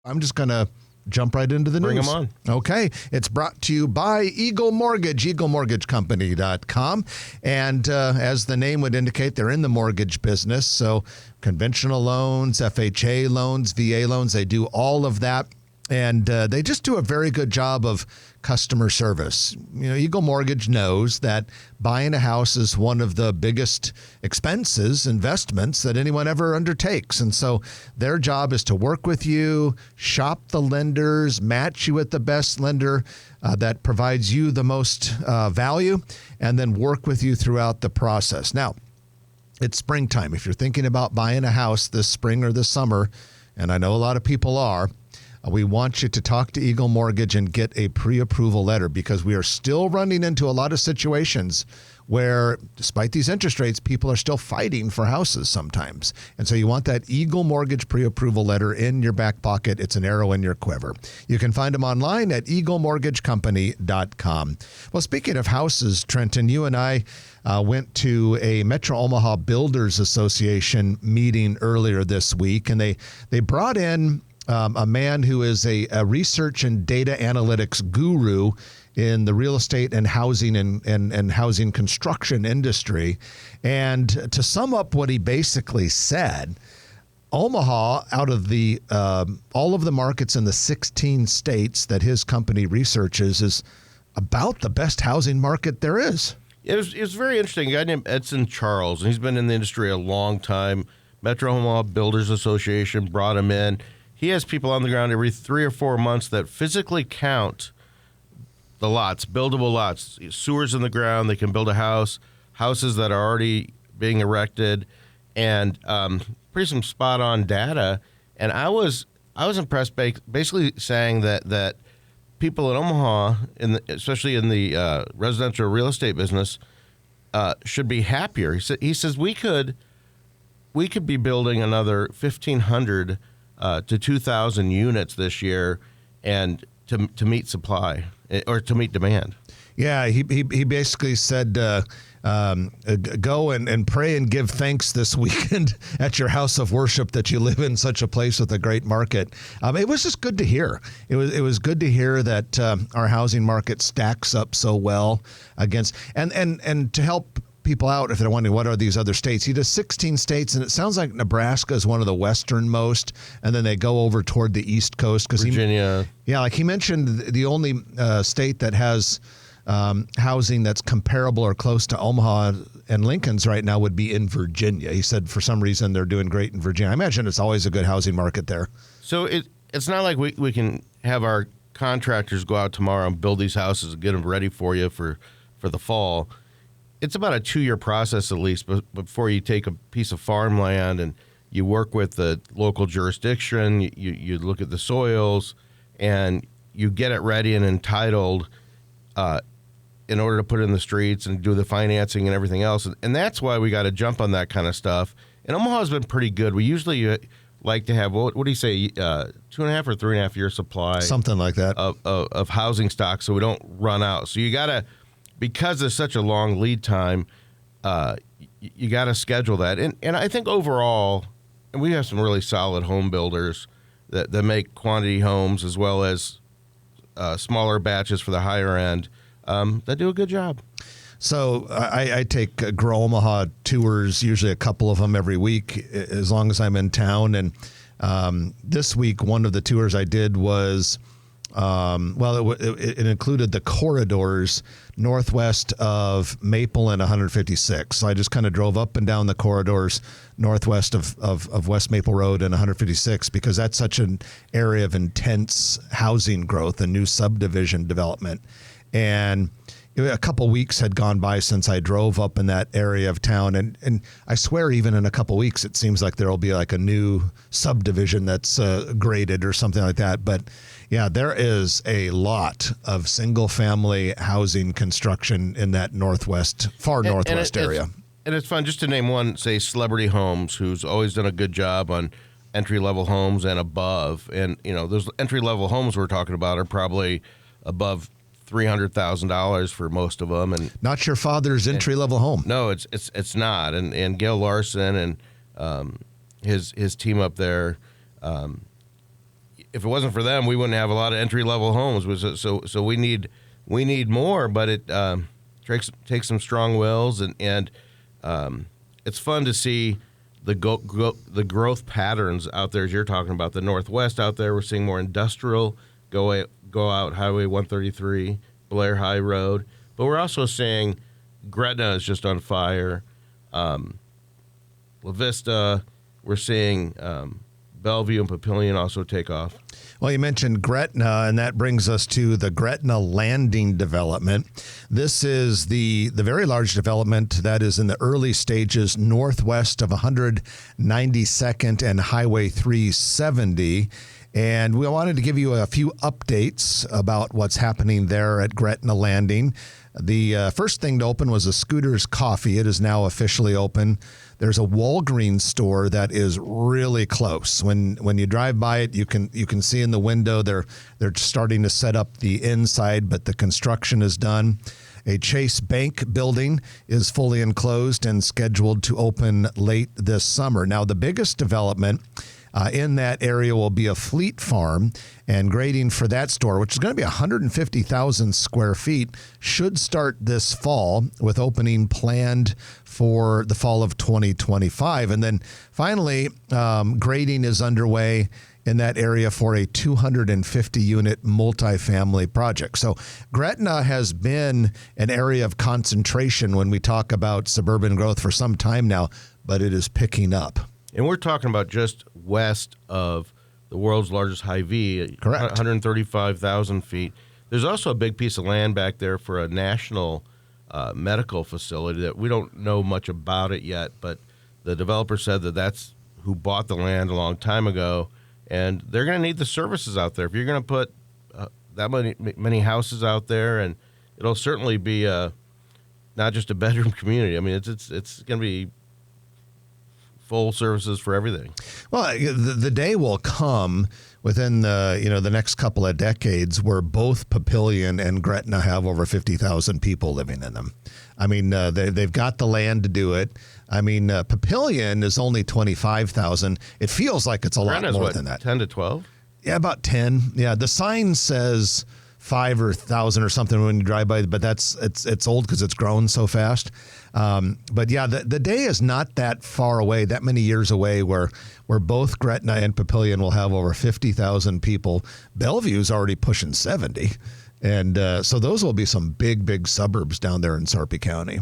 I'm just going to jump right into the Bring news. them on. Okay. It's brought to you by Eagle Mortgage, eaglemortgagecompany.com. And as the name would indicate, they're in the mortgage business. So conventional loans, FHA loans, VA loans, they do all of that. And they just do a very good job of customer service. You know, Eagle Mortgage knows that buying a house is one of the biggest expenses, investments that anyone ever undertakes. And so their job is to work with you, shop the lenders, match you with the best lender that provides you the most value, and then work with you throughout the process. Now, it's springtime. If you're thinking about buying a house this spring or this summer, and I know a lot of people are, we want you to talk to Eagle Mortgage and get a pre-approval letter, because we are still running into a lot of situations where, despite these interest rates, people are still fighting for houses sometimes. And so you want that Eagle Mortgage pre-approval letter in your back pocket. It's an arrow in your quiver. You can find them online at eaglemortgagecompany.com. Well, speaking of houses, Trenton, you and I went to a Metro Omaha Builders Association meeting earlier this week, and they brought in a man who is a research and data analytics guru in the real estate and housing and housing construction industry. And to sum up what he basically said, Omaha, out of the all of the markets in the 16 states that his company researches, is about the best housing market there is. It was very interesting. A guy named Edson Charles, and he's been in the industry a long time. Metro Omaha Builders Association brought him in. He has people on the ground every 3 or 4 months that physically count the lots, buildable lots, sewers in the ground. They can build a house, houses that are already being erected, and pretty some spot on data. And I was impressed, basically saying that people in Omaha, especially in the residential real estate business, should be happier. He says we could be building another 1,500 to 2,000 units this year, and to meet supply or to meet demand. Yeah, he basically said, go and pray and give thanks this weekend at your house of worship that you live in such a place with a great market. It was just good to hear. It was good to hear that our housing market stacks up so well against and to help people out if they're wondering what are these other states. He does 16 states, and it sounds like Nebraska is one of the westernmost, and then they go over toward the East Coast. Virginia. Like he mentioned, the only state that has housing that's comparable or close to Omaha and Lincoln's right now would be in Virginia. He said for some reason they're doing great in Virginia. I imagine it's always a good housing market there. So it's not like we can have our contractors go out tomorrow and build these houses and get them ready for you for the fall. It's about a 2-year process at least before you take a piece of farmland and you work with the local jurisdiction, you look at the soils, and you get it ready and entitled in order to put it in the streets and do the financing and everything else. And that's why we got to jump on that kind of stuff. And Omaha's been pretty good. We usually like to have, what do you say, 2.5 or 3.5 year supply. Something like that. Of housing stock so we don't run out. So you got to, because there's such a long lead time, you got to schedule that. And I think overall, and we have some really solid home builders that make quantity homes as well as smaller batches for the higher end that do a good job. So I take Grow Omaha tours, usually a couple of them every week, as long as I'm in town. And this week, one of the tours I did was, it included the corridors northwest of Maple and 156. So I just kind of drove up and down the corridors northwest of West Maple Road and 156, because that's such an area of intense housing growth and new subdivision development. And a couple weeks had gone by since I drove up in that area of town. And I swear even in a couple weeks, it seems like there'll be like a new subdivision that's graded or something like that. But yeah, there is a lot of single family housing construction in that far northwest area. And it's fun just to name one, say Celebrity Homes, who's always done a good job on entry-level homes and above. And, those entry-level homes we're talking about are probably above $300,000 for most of them, and not your father's entry-level home. No, it's not. And Gail Larson and his team up there, if it wasn't for them, we wouldn't have a lot of entry level homes. So we need more, but it takes some strong wills, and it's fun to see the growth patterns out there as you're talking about. The Northwest out there, we're seeing more industrial go out Highway 133, Blair High Road, but we're also seeing Gretna is just on fire. La Vista, we're seeing Bellevue and Papillion also take off. Well, you mentioned Gretna, and that brings us to the Gretna Landing development. This is the very large development that is in the early stages northwest of 192nd and Highway 370. And we wanted to give you a few updates about what's happening there at Gretna Landing. The first thing to open was a Scooter's Coffee. It is now officially open. There's a Walgreens store that is really close. When you drive by it, you can see in the window they're starting to set up the inside, but the construction is done. A Chase Bank building is fully enclosed and scheduled to open late this summer. Now, the biggest development in that area will be a Fleet Farm, and grading for that store, which is going to be 150,000 square feet, should start this fall, with opening planned for the fall of 2025. And then finally, grading is underway in that area for a 250-unit multifamily project. So Gretna has been an area of concentration when we talk about suburban growth for some time now, but it is picking up. And we're talking about just west of the world's largest Hy-V, Correct. 135,000 feet. There's also a big piece of land back there for a national medical facility that we don't know much about it yet, but the developer said that that's who bought the land a long time ago, and they're going to need the services out there. If you're going to put that many houses out there, and it'll certainly be not just a bedroom community. I mean, it's going to be full services for everything. Well, the day will come within the next couple of decades where both Papillion and Gretna have over 50,000 people living in them. I mean, they've got the land to do it. I mean, Papillion is only 25,000. It feels like it's a lot more than that. 10 to 12? Yeah, about 10. Yeah, the sign says 5 or 1,000 or something when you drive by, but it's old because it's grown so fast. But yeah, the day is not that far away, that many years away, where both Gretna and Papillion will have over 50,000 people. Bellevue's already pushing 70. And so those will be some big suburbs down there in Sarpy County.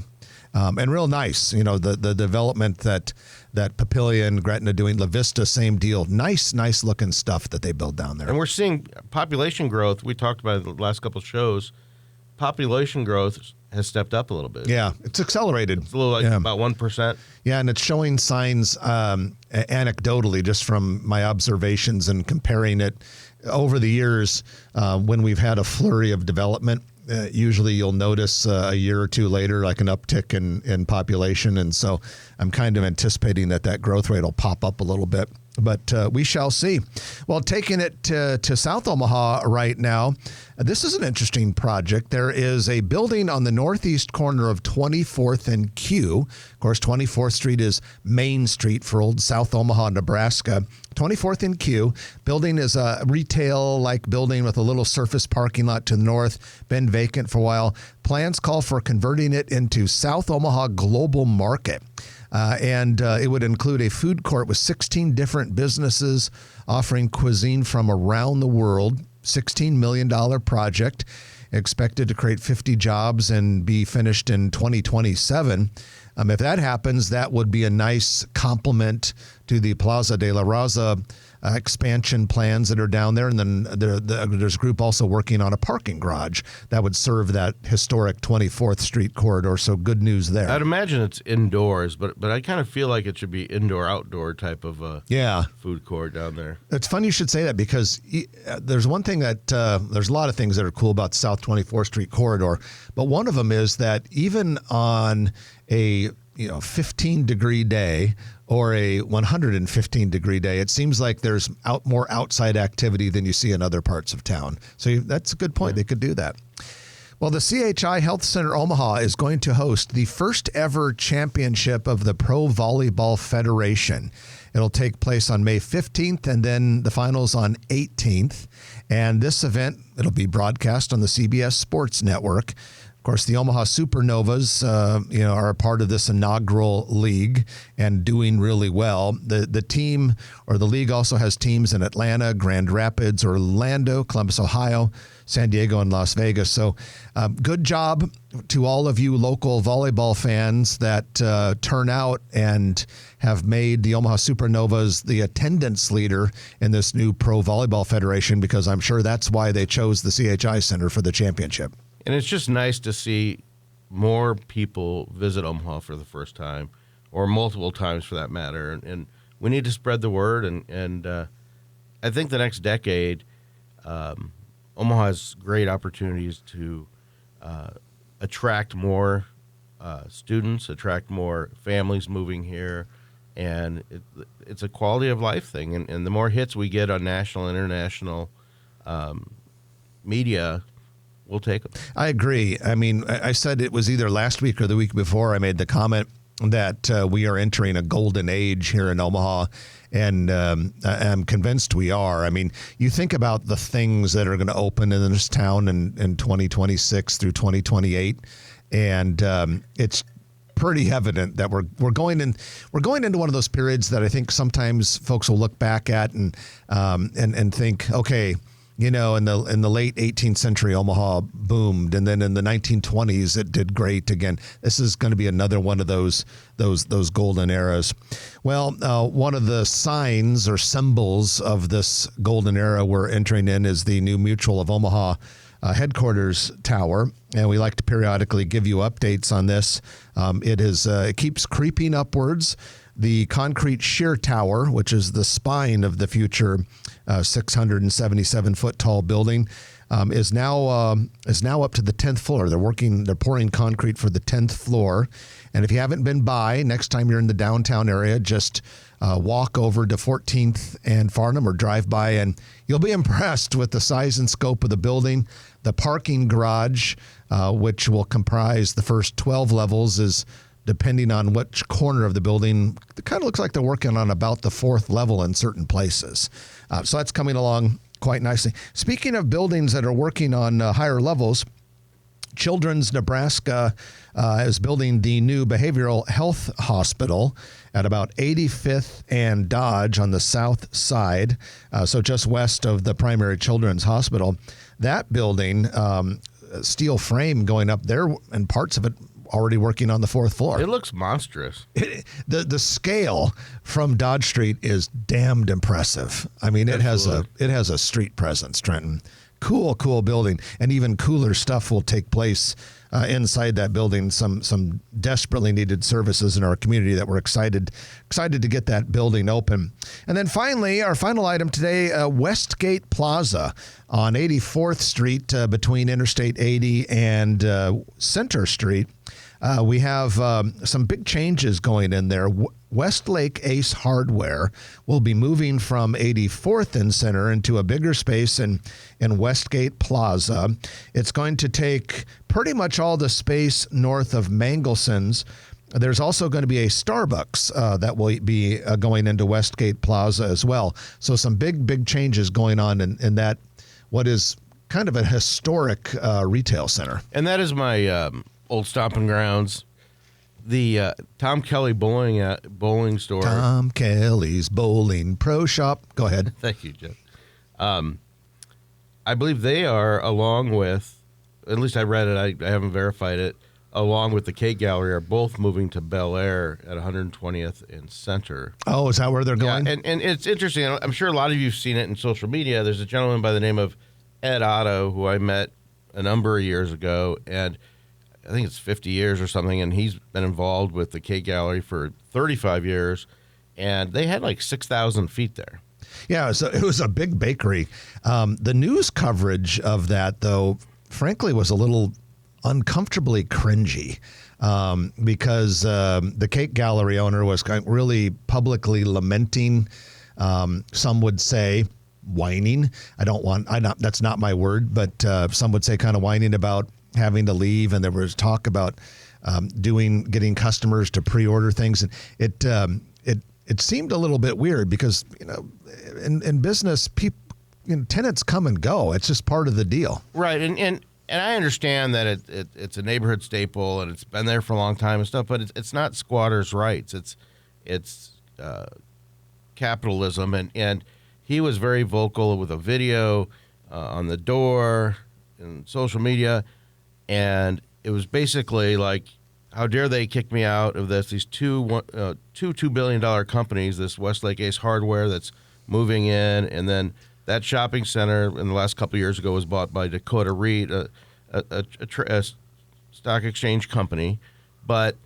And real nice, the development that Papillion, Gretna doing, La Vista, same deal. Nice looking stuff that they build down there. And we're seeing population growth. We talked about it the last couple of shows. Population growth has stepped up a little bit. Yeah, it's accelerated. It's a little about 1%. Yeah, and it's showing signs anecdotally, just from my observations and comparing it over the years when we've had a flurry of development. Usually you'll notice a year or two later like an uptick in population, and so I'm kind of anticipating that growth rate will pop up a little bit. But we shall see. Well, taking it to South Omaha right now, this is an interesting project. There is a building on the northeast corner of 24th and Q. Of course, 24th Street is Main Street for old South Omaha, Nebraska. 24th and Q. Building is a retail-like building with a little surface parking lot to the north, been vacant for a while. Plans call for converting it into South Omaha Global Market. And it would include a food court with 16 different businesses offering cuisine from around the world. $16 million project, expected to create 50 jobs and be finished in 2027. If that happens, that would be a nice complement to the Plaza de la Raza expansion plans that are down there. And then there's a group also working on a parking garage that would serve that historic 24th Street corridor. So good news there. I'd imagine it's indoors, but I kind of feel like it should be indoor-outdoor type of food court down there. It's funny you should say that, because there's one thing that there's a lot of things that are cool about the South 24th Street corridor, but one of them is that even on a 15-degree day or a 115-degree day, it seems like there's more outside activity than you see in other parts of town. So that's a good point. Yeah. They could do that. Well, the CHI Health Center Omaha is going to host the first ever championship of the Pro Volleyball Federation. It'll take place on May 15th and then the finals on 18th. And this event, it'll be broadcast on the CBS Sports Network. Of course, the Omaha Supernovas, are a part of this inaugural league and doing really well. The team or the league also has teams in Atlanta, Grand Rapids, Orlando, Columbus, Ohio, San Diego, and Las Vegas. So good job to all of you local volleyball fans that turn out and have made the Omaha Supernovas the attendance leader in this new Pro Volleyball Federation, because I'm sure that's why they chose the CHI Center for the championship. And it's just nice to see more people visit Omaha for the first time, or multiple times for that matter. And we need to spread the word. And I think the next decade, Omaha has great opportunities to attract more students, attract more families moving here. And it's a quality of life thing. And the more hits we get on national and international media, we'll take them. I agree. I mean, I said it was either last week or the week before I made the comment that we are entering a golden age here in Omaha, and I'm convinced we are. I mean, you think about the things that are going to open in this town in 2026 through 2028, and it's pretty evident that we're going into one of those periods that I think sometimes folks will look back at and think, okay, in the late 18th century, Omaha boomed, and then in the 1920s, it did great again. This is going to be another one of those golden eras. Well, one of the signs or symbols of this golden era we're entering in is the new Mutual of Omaha headquarters tower, and we like to periodically give you updates on this. It keeps creeping upwards. The concrete shear tower, which is the spine of the future 677-foot tall building, is now up to the 10th floor. They're pouring concrete for the 10th floor. And if you haven't been by, next time you're in the downtown area, just walk over to 14th and Farnham or drive by, and you'll be impressed with the size and scope of the building. The parking garage, which will comprise the first 12 levels, is, depending on which corner of the building, it kind of looks like they're working on about the 4th level in certain places. So that's coming along quite nicely. Speaking of buildings that are working on higher levels, Children's Nebraska is building the new behavioral health hospital at about 85th and Dodge on the south side, so just west of the primary children's hospital. That building, steel frame going up there, and parts of it already working on the 4th floor. It looks monstrous. The scale from Dodge Street is damned impressive. I mean, it has a street presence, Trenton. Cool building, and even cooler stuff will take place inside that building. Some desperately needed services in our community that we're excited to get that building open. And then finally, our final item today, Westgate Plaza on 84th Street between Interstate 80 and Center Street. We have some big changes going in there. Westlake Ace Hardware will be moving from 84th and Center into a bigger space in Westgate Plaza. It's going to take pretty much all the space north of Mangelson's. There's also going to be a Starbucks that will be going into Westgate Plaza as well. So some big changes going on in that, what is kind of a historic retail center. And that is my old stomping grounds, the Tom Kelly bowling store. Tom Kelly's Bowling Pro Shop. Go ahead. Thank you, Jeff. I believe they are, along with, at least I read it, I haven't verified it, along with the Kate Gallery, are both moving to Bel Air at 120th and Center. Oh, is that where they're going? Yeah, and it's interesting. I'm sure a lot of you have seen it in social media. There's a gentleman by the name of Ed Otto, who I met a number of years ago, and I think it's 50 years or something, and he's been involved with the Kate Gallery for 35 years, and they had like 6,000 feet there. Yeah, so it was a big bakery. The news coverage of that, though, frankly, was a little uncomfortably cringy because the Kate Gallery owner was really publicly lamenting, some would say whining. That's not my word, but some would say kind of whining about having to leave, and there was talk about getting customers to pre-order things, and it seemed a little bit weird because, in business, people, tenants come and go. It's just part of the deal. Right. And I understand that it's a neighborhood staple and it's been there for a long time and stuff, but it's not squatters' rights. It's capitalism. And he was very vocal with a video on the door and social media. And it was basically like, how dare they kick me out of this? These two $2 billion companies, this Westlake Ace Hardware that's moving in, and then that shopping center in the last couple of years ago was bought by Dakota REIT, a stock exchange company. But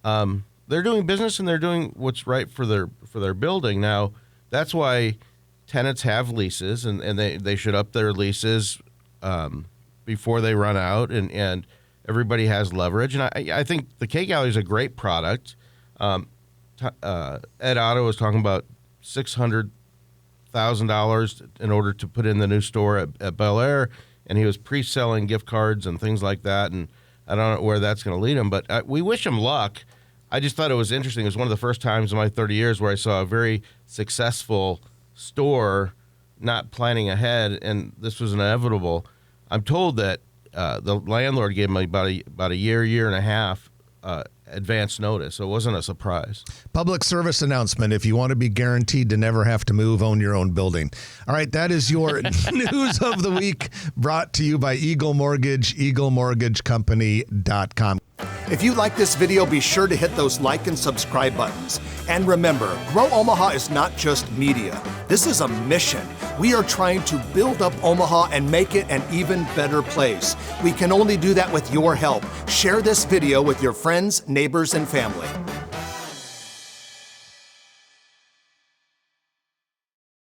they're doing business and they're doing what's right for their building. Now, that's why tenants have leases, and they should up their leases before they run out, and everybody has leverage. And I think the K-Gallery is a great product. Ed Otto was talking about $600,000 in order to put in the new store at Bel Air, and he was pre-selling gift cards and things like that. And I don't know where that's going to lead him, but we wish him luck. I just thought it was interesting. It was one of the first times in my 30 years where I saw a very successful store not planning ahead, and this was inevitable. I'm told that the landlord gave him about a year and a half advance notice, so it wasn't a surprise. Public service announcement: if you want to be guaranteed to never have to move, own your own building. All right, that is your news of the week, brought to you by Eagle Mortgage, EagleMortgageCompany.com. If you like this video, be sure to hit those like and subscribe buttons. And remember, Grow Omaha is not just media. This is a mission. We are trying to build up Omaha and make it an even better place. We can only do that with your help. Share this video with your friends, neighbors, and family.